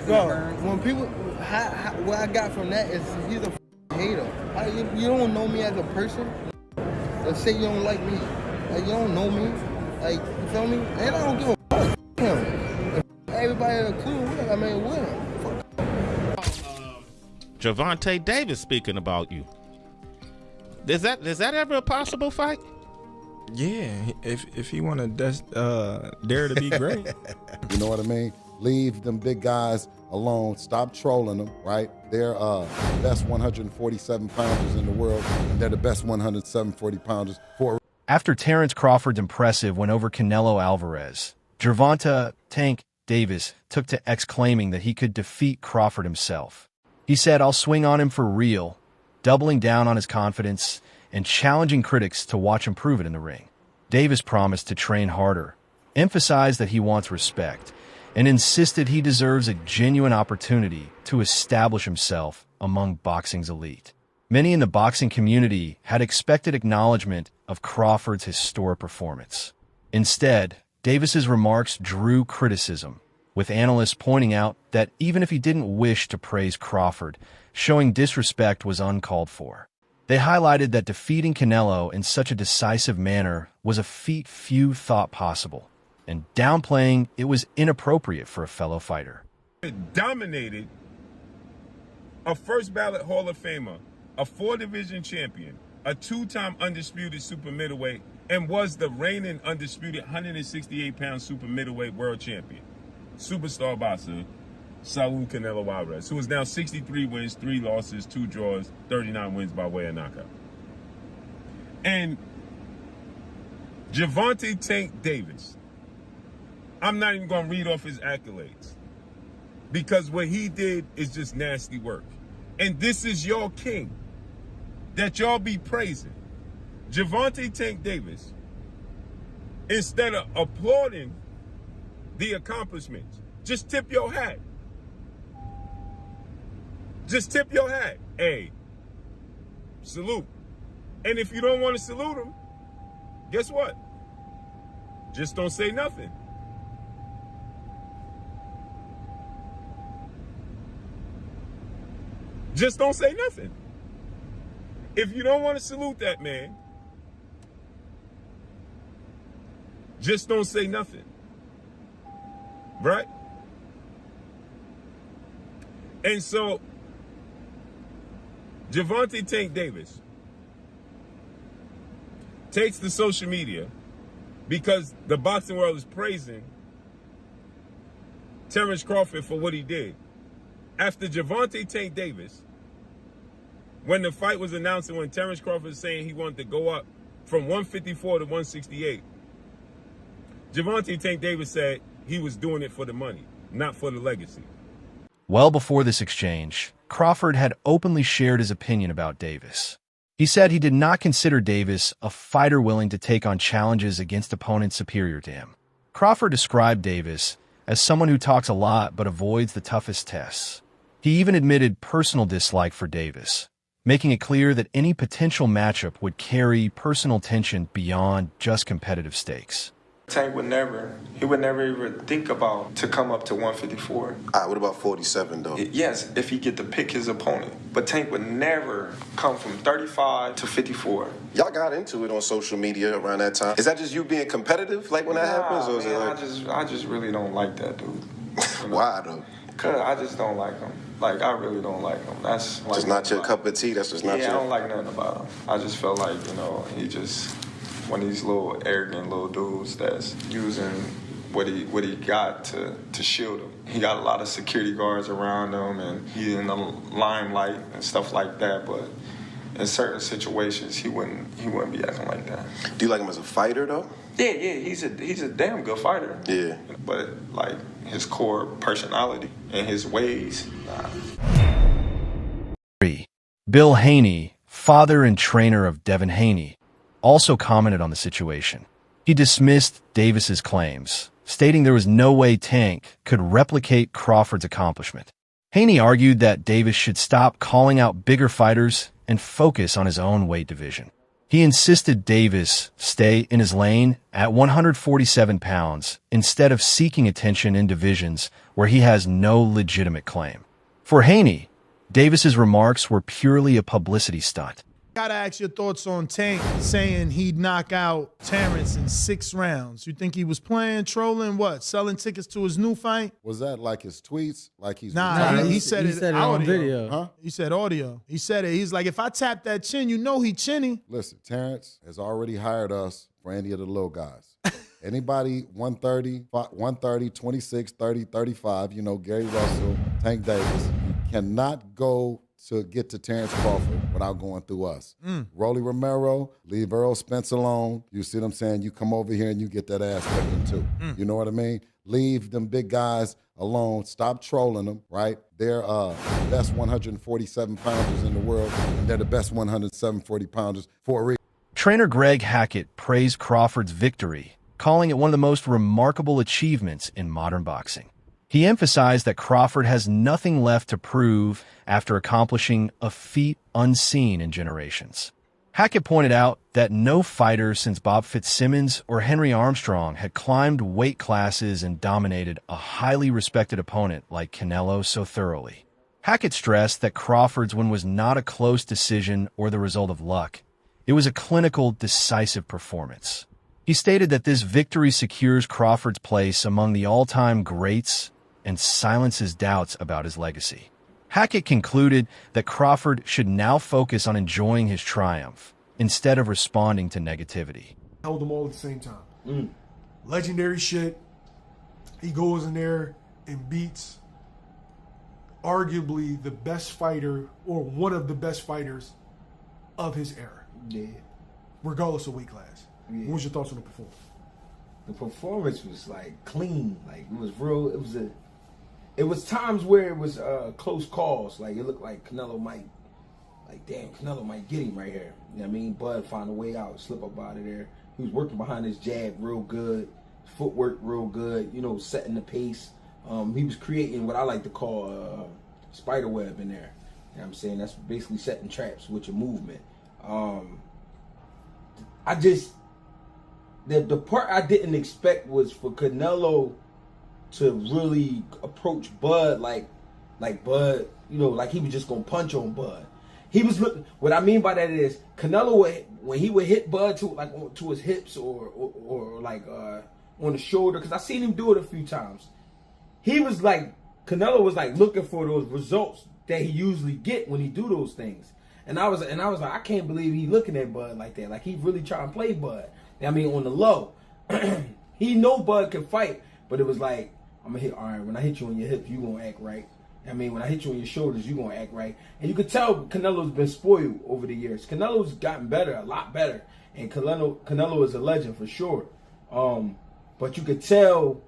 Bro, when people, what I got from that is he's a hater. You don't know me as a person. Let's say you don't like me. Like, you don't know me. Like, you feel me? And I don't give a fuck. Him. If everybody had a clue, I mean, win. Gervonta Davis speaking about you. Is that ever a possible fight? Yeah, if he want to dare to be great. You know what I mean? Leave them big guys alone. Stop trolling them, right? They're the best 147 pounders in the world, and they're the best 140 pounders for. After Terence Crawford's impressive win over Canelo Alvarez, Gervonta "Tank" Davis took to X claiming that he could defeat Crawford himself. He said, "I'll swing on him for real," doubling down on his confidence and challenging critics to watch him prove it in the ring. Davis promised to train harder, emphasized that he wants respect, and insisted he deserves a genuine opportunity to establish himself among boxing's elite. Many in the boxing community had expected acknowledgement of Crawford's historic performance. Instead, Davis's remarks drew criticism, with analysts pointing out that even if he didn't wish to praise Crawford, showing disrespect was uncalled for. They highlighted that defeating Canelo in such a decisive manner was a feat few thought possible, and downplaying it was inappropriate for a fellow fighter. It dominated a first ballot Hall of Famer, a 4-division champion, a 2-time undisputed super middleweight, and was the reigning undisputed 168-pound super middleweight world champion. Superstar boxer, Saul Canelo Alvarez, who is now 63 wins, 3 losses, 2 draws, 39 wins by way of knockout. And Gervonta "Tank" Davis, I'm not even going to read off his accolades, because what he did is just nasty work. And this is your king that y'all be praising. Gervonta "Tank" Davis, instead of applauding the accomplishments, just tip your hat. Just tip your hat. Hey, salute. And if you don't want to salute him, guess what? Just don't say nothing. Just don't say nothing. If you don't want to salute that man, just don't say nothing. Right? And so, Gervonta "Tank" Davis takes to social media because the boxing world is praising Terence Crawford for what he did. After Gervonta "Tank" Davis, when the fight was announced and when Terence Crawford was saying he wanted to go up from 154 to 168, Gervonta "Tank" Davis said he was doing it for the money, not for the legacy. Well before this exchange, Crawford had openly shared his opinion about Davis. He said he did not consider Davis a fighter willing to take on challenges against opponents superior to him. Crawford described Davis as someone who talks a lot but avoids the toughest tests. He even admitted personal dislike for Davis, making it clear that any potential matchup would carry personal tension beyond just competitive stakes. Tank would never even think about to come up to 154. All right, what about 47 though? Yes, if he get to pick his opponent. But Tank would never come from 35 to 54. Y'all got into it on social media around that time. Is that just you being competitive, like when that happens, or is it like? I just really don't like that dude. You know? Why though? Cause I just don't like him. Like, I really don't like him. That's like just not your cup of tea. That's just not your. Yeah, I don't like nothing about him. I just felt like, he just one of these little arrogant little dudes that's using what he got to shield him. He got a lot of security guards around him, and he's in the limelight and stuff like that. But in certain situations, he wouldn't be acting like that. Do you like him as a fighter though? Yeah, he's a damn good fighter. Yeah. But like his core personality and his ways. Nah. Bill Haney, father and trainer of Devin Haney, also commented on the situation. He dismissed Davis's claims, stating there was no way Tank could replicate Crawford's accomplishment. Haney argued that Davis should stop calling out bigger fighters and focus on his own weight division. He insisted Davis stay in his lane at 147 pounds instead of seeking attention in divisions where he has no legitimate claim. For Haney, Davis's remarks were purely a publicity stunt. Gotta ask your thoughts on Tank saying he'd knock out Terence in 6 rounds. You think he was playing, trolling, what? Selling tickets to his new fight? Was that like his tweets? Like he's Nah, he said it on audio. video. Huh? He said audio. He said it. He's like, if I tap that chin, you know he chinny. Listen, Terence has already hired us for any of the little guys. Anybody 130, 26, 30, 35, you know, Gary Russell, Tank Davis, you cannot go to get to Terence Crawford without going through us. Rolly Romero, leave Earl Spence alone. You see what I'm saying? You come over here and you get that ass whipping too. You know what I mean? Leave them big guys alone. Stop trolling them, right? They're the best 147 pounders in the world, and they're the best 140 pounders for a reason. Trainer Greg Hackett praised Crawford's victory, calling it one of the most remarkable achievements in modern boxing. He emphasized that Crawford has nothing left to prove after accomplishing a feat unseen in generations. Hackett pointed out that no fighter since Bob Fitzsimmons or Henry Armstrong had climbed weight classes and dominated a highly respected opponent like Canelo so thoroughly. Hackett stressed that Crawford's win was not a close decision or the result of luck. It was a clinical, decisive performance. He stated that this victory secures Crawford's place among the all-time greats and silences doubts about his legacy. Hackett concluded that Crawford should now focus on enjoying his triumph instead of responding to negativity. Held them all at the same time. Legendary shit. He goes in there and beats arguably the best fighter or one of the best fighters of his era. Yeah. Regardless of weight class. Yeah. What was your thoughts on the performance? The performance was like clean. Like it was real. It was times where it was close calls. Like it looked like Canelo might, Canelo might get him right here. You know what I mean? Bud found a way out, slip up out of there. He was working behind his jab real good, footwork real good. You know, setting the pace. He was creating what I like to call spider web in there. You know what I'm saying? That's basically setting traps with your movement. The part I didn't expect was for Canelo to really approach Bud like Bud, you know, like he was just gonna punch on Bud. He was looking. What I mean by that is Canelo when he would hit Bud to his hips or like on the shoulder, because I seen him do it a few times. He was like Canelo was like looking for those results that he usually get when he do those things. And I was like, I can't believe he looking at Bud like that. Like he really trying to play Bud. I mean, on the low. He know Bud can fight, but it was like, I'm gonna hit, all right, when I hit you on your hips, you gonna act right. I mean, when I hit you on your shoulders, you gonna act right. And you could tell Canelo's been spoiled over the years. Canelo's gotten better, a lot better. And Canelo is a legend for sure. But you could tell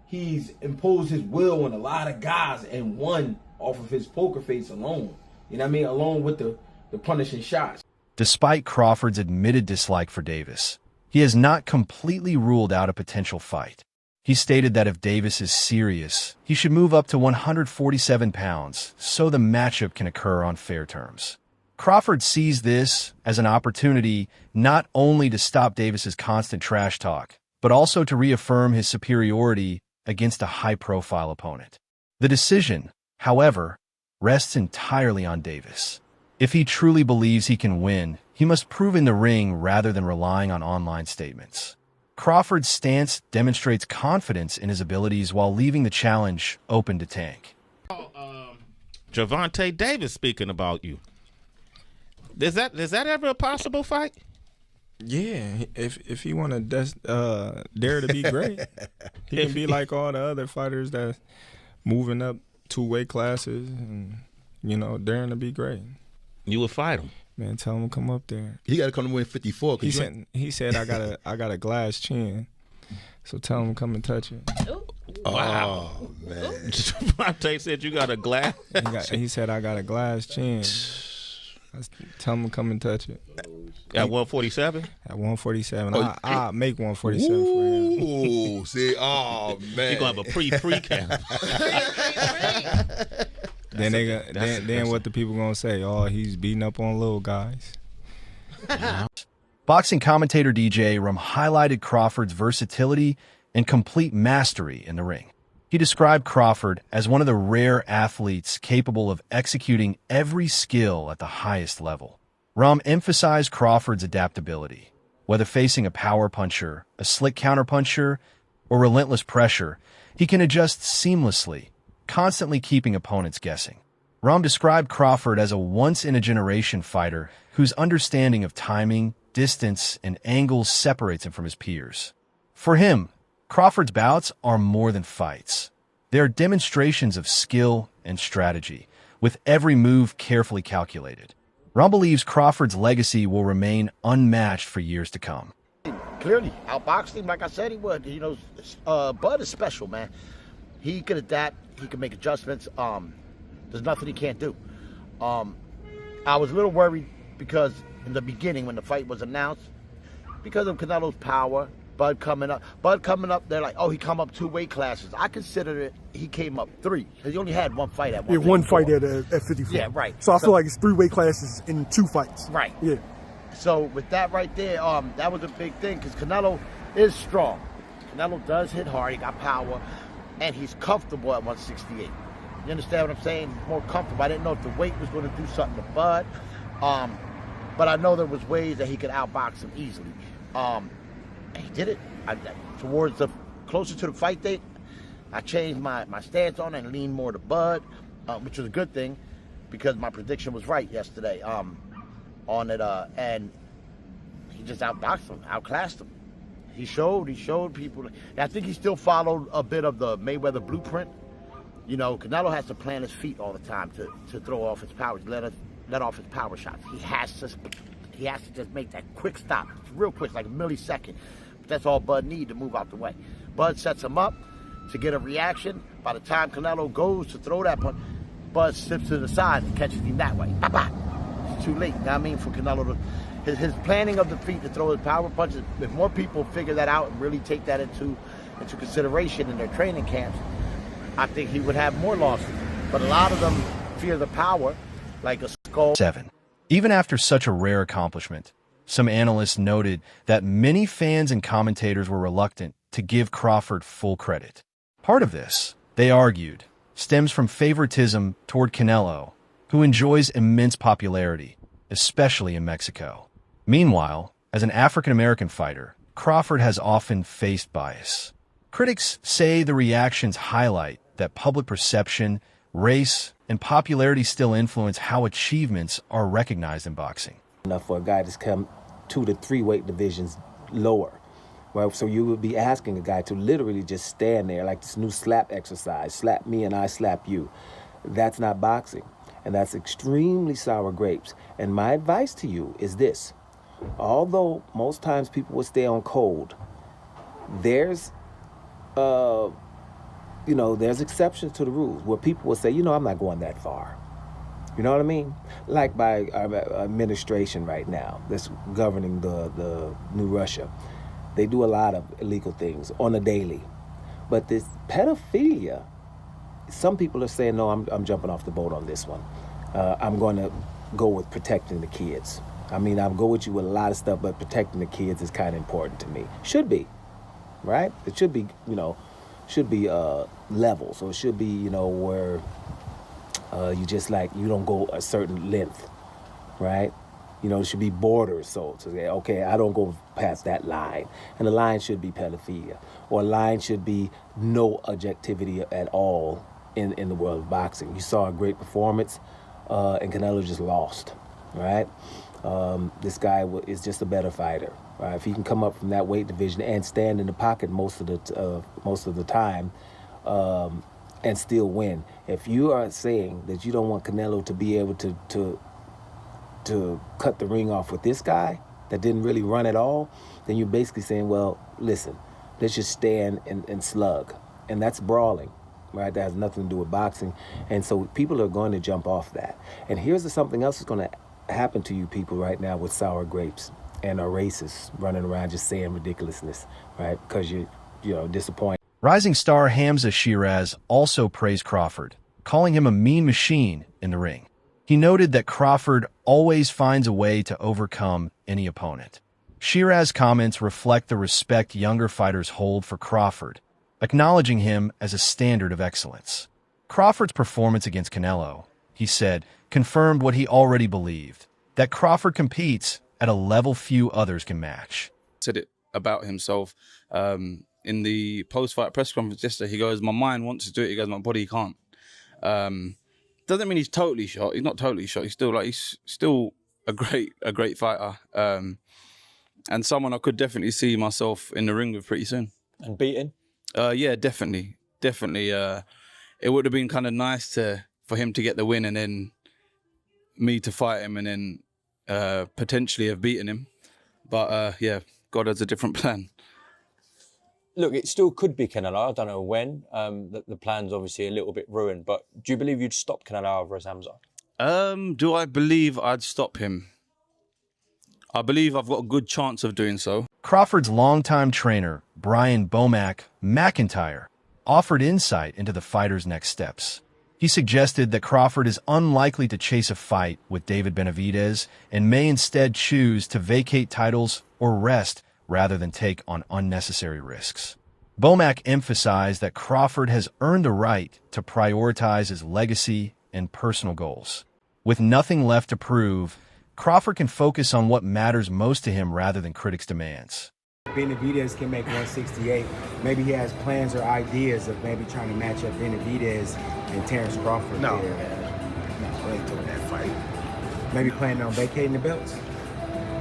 he's imposed his will on a lot of guys and won off of his poker face alone. You know what I mean? Along with the punishing shots. Despite Crawford's admitted dislike for Davis, he has not completely ruled out a potential fight. He stated that if Davis is serious, he should move up to 147 pounds so the matchup can occur on fair terms. Crawford sees this as an opportunity not only to stop Davis's constant trash talk, but also to reaffirm his superiority against a high-profile opponent. The decision, however, rests entirely on Davis. If he truly believes he can win, he must prove in the ring rather than relying on online statements. Crawford's stance demonstrates confidence in his abilities while leaving the challenge open to Tank. Gervonta Davis speaking about you. Is that ever a possible fight? Yeah, if he want to dare to be great, he can be like all the other fighters that's moving up 2 weight classes and, you know, daring to be great. You would fight him. Man, tell him to come up there. He got to come to win 54. He said I got a glass chin, so tell him to come and touch it. Wow, man. Gervonta said you got a glass. He said I got a glass chin. Tell him to come and touch it. At 147? At 147. I'll make 147 for him. Ooh, see, oh, man. You're going to have a pre-camp. Then what the people going to say? Oh, he's beating up on little guys. Boxing commentator DJ Rum highlighted Crawford's versatility and complete mastery in the ring. He described Crawford as one of the rare athletes capable of executing every skill at the highest level. Rum emphasized Crawford's adaptability. Whether facing a power puncher, a slick counterpuncher, or relentless pressure, he can adjust seamlessly, constantly keeping opponents guessing. Rum described Crawford as a once-in-a-generation fighter whose understanding of timing, distance, and angles separates him from his peers. For him, Crawford's bouts are more than fights. They are demonstrations of skill and strategy, with every move carefully calculated. Rum believes Crawford's legacy will remain unmatched for years to come. Clearly, outboxed him like I said he would. You know, Bud is special, man. He could adapt. He can make adjustments. There's nothing he can't do. I was a little worried because in the beginning when the fight was announced, because of Canelo's power, Bud coming up, they're like, oh, he come up 2 weight classes. I consider it, he came up 3. Because he only had 1 fight at 154. Yeah, 1 fight at 54. Yeah, right. So I feel like it's 3 weight classes in 2 fights. Right. Yeah. So with that right there, that was a big thing because Canelo is strong. Canelo does hit hard, he got power, and he's comfortable at 168. You understand what I'm saying? He's more comfortable. I didn't know if the weight was going to do something to Bud, but I know there was ways that he could outbox him easily. And he did it. Towards the closer to the fight date, I changed my stance on it and leaned more to Bud, which was a good thing because my prediction was right yesterday on it. And he just outboxed him, outclassed him. He showed people. And I think he still followed a bit of the Mayweather blueprint. You know, Canelo has to plant his feet all the time to throw off his power, let off his power shots. He has to just make that quick stop. It's real quick, like a millisecond. But that's all Bud needs to move out the way. Bud sets him up to get a reaction. By the time Canelo goes to throw that punch, Bud slips to the side and catches him that way. Bah! It's too late. You know what I mean, for Canelo to his planning of the feet to throw his power punches. If more people figure that out and really take that into consideration in their training camps, I think he would have more losses. But a lot of them fear the power, like a skull. 7. Even after such a rare accomplishment, some analysts noted that many fans and commentators were reluctant to give Crawford full credit. Part of this, they argued, stems from favoritism toward Canelo, who enjoys immense popularity, especially in Mexico. Meanwhile, as an African-American fighter, Crawford has often faced bias. Critics say the reactions highlight that public perception, race, and popularity still influence how achievements are recognized in boxing. Enough for a guy to come 2 to 3 weight divisions lower. Well, so you would be asking a guy to literally just stand there like this new slap exercise, slap me and I slap you. That's not boxing, and that's extremely sour grapes. And my advice to you is this. Although most times people will stay on cold, there's there's exceptions to the rules where people will say, I'm not going that far. You know what I mean? Like by our administration right now that's governing the New Russia. They do a lot of illegal things on a daily. But this pedophilia, some people are saying, no, I'm jumping off the boat on this one. I'm going to go with protecting the kids. I mean, I'll go with you with a lot of stuff, but protecting the kids is kind of important to me. Should be, right? It should be, level. So it should be, where you just you don't go a certain length, right? It should be borders. So to say, okay, I don't go past that line. And the line should be pedophilia. Or a line should be no objectivity at all in the world of boxing. You saw a great performance, and Canelo just lost, right? This guy is just a better fighter. Right? If he can come up from that weight division and stand in the pocket most of the time, and still win. If you are saying that you don't want Canelo to be able to cut the ring off with this guy that didn't really run at all, then you're basically saying, well, listen, let's just stand and slug, and that's brawling. Right? That has nothing to do with boxing, and so people are going to jump off that. And here's something else that's going to happen to you people right now with sour grapes and are racists running around just saying ridiculousness, right? Because you're disappointed. Rising star Hamza Shiraz also praised Crawford, calling him a mean machine in the ring. He noted that Crawford always finds a way to overcome any opponent. Shiraz's comments reflect the respect younger fighters hold for Crawford, acknowledging him as a standard of excellence. Crawford's performance against Canelo, he said, confirmed what he already believed, that Crawford competes at a level few others can match. Said it about himself in the post-fight press conference yesterday. He goes, my mind wants to do it. He goes, my body can't. Doesn't mean he's totally shot. He's not totally shot. He's still a great fighter. And someone I could definitely see myself in the ring with pretty soon. And beating? Yeah, definitely. It would have been kind of nice for him to get the win and then me to fight him and then potentially have beaten him. But yeah, God has a different plan. Look, it still could be Canelo. I don't know when. The plan's obviously a little bit ruined. But do you believe you'd stop Canelo Alvarez, Hamza? Do I believe I'd stop him? I believe I've got a good chance of doing so. Crawford's longtime trainer, Brian Bomac McIntyre, offered insight into the fighter's next steps. He suggested that Crawford is unlikely to chase a fight with David Benavidez and may instead choose to vacate titles or rest rather than take on unnecessary risks. Bomac emphasized that Crawford has earned the right to prioritize his legacy and personal goals. With nothing left to prove, Crawford can focus on what matters most to him rather than critics' demands. Benavidez can make 168. Maybe he has plans or ideas of maybe trying to match up Benavidez and Terence Crawford. No, there. no, we ain't doing that fight. Maybe planning on vacating the belts?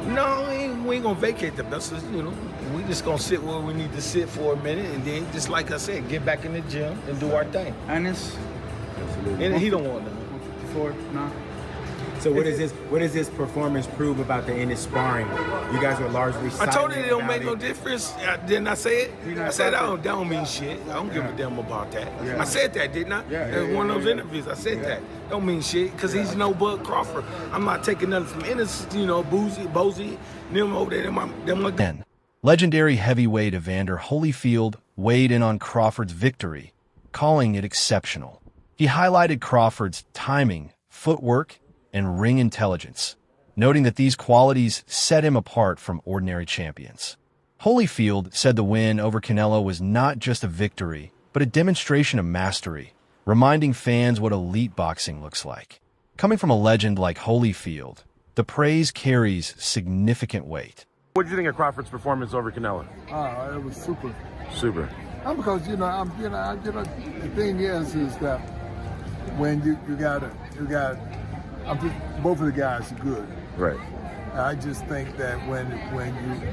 No, we ain't gonna vacate the belts. You know, we just gonna sit where we need to sit for a minute, and then, just like I said, get back in the gym and do our thing. Honest? And he don't want that. 154, no. So what does this performance prove about the end of sparring? You guys are largely I told you it don't make it. no difference. Didn't I say it? I said that don't mean shit. I don't give a damn about that. Yeah. I said that, didn't I? In one of those interviews, I said that. Don't mean shit, because he's no Bud Crawford. I'm not taking nothing from innocent, Bozy, them over there, them. Legendary heavyweight Evander Holyfield weighed in on Crawford's victory, calling it exceptional. He highlighted Crawford's timing, footwork, and ring intelligence, noting that these qualities set him apart from ordinary champions. Holyfield said the win over Canelo was not just a victory, but a demonstration of mastery, reminding fans what elite boxing looks like. Coming from a legend like Holyfield, the praise carries significant weight. What did you think of Crawford's performance over Canelo? It was super. Super. Because the thing is that when you got both of the guys are good. Right. I just think that when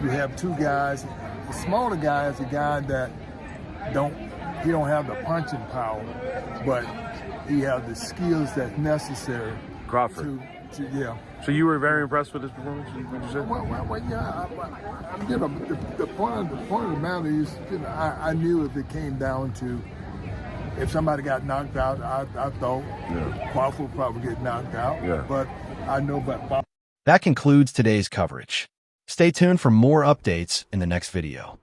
you have two guys, the smaller guy is a guy that don't have the punching power, but he has the skills that's necessary. Crawford. Yeah. So you were very impressed with his performance? Would you say? Well, yeah. The point of the matter is, I knew if it came down to if somebody got knocked out, I thought Crawford would probably get knocked out. Yeah. But I know That concludes today's coverage. Stay tuned for more updates in the next video.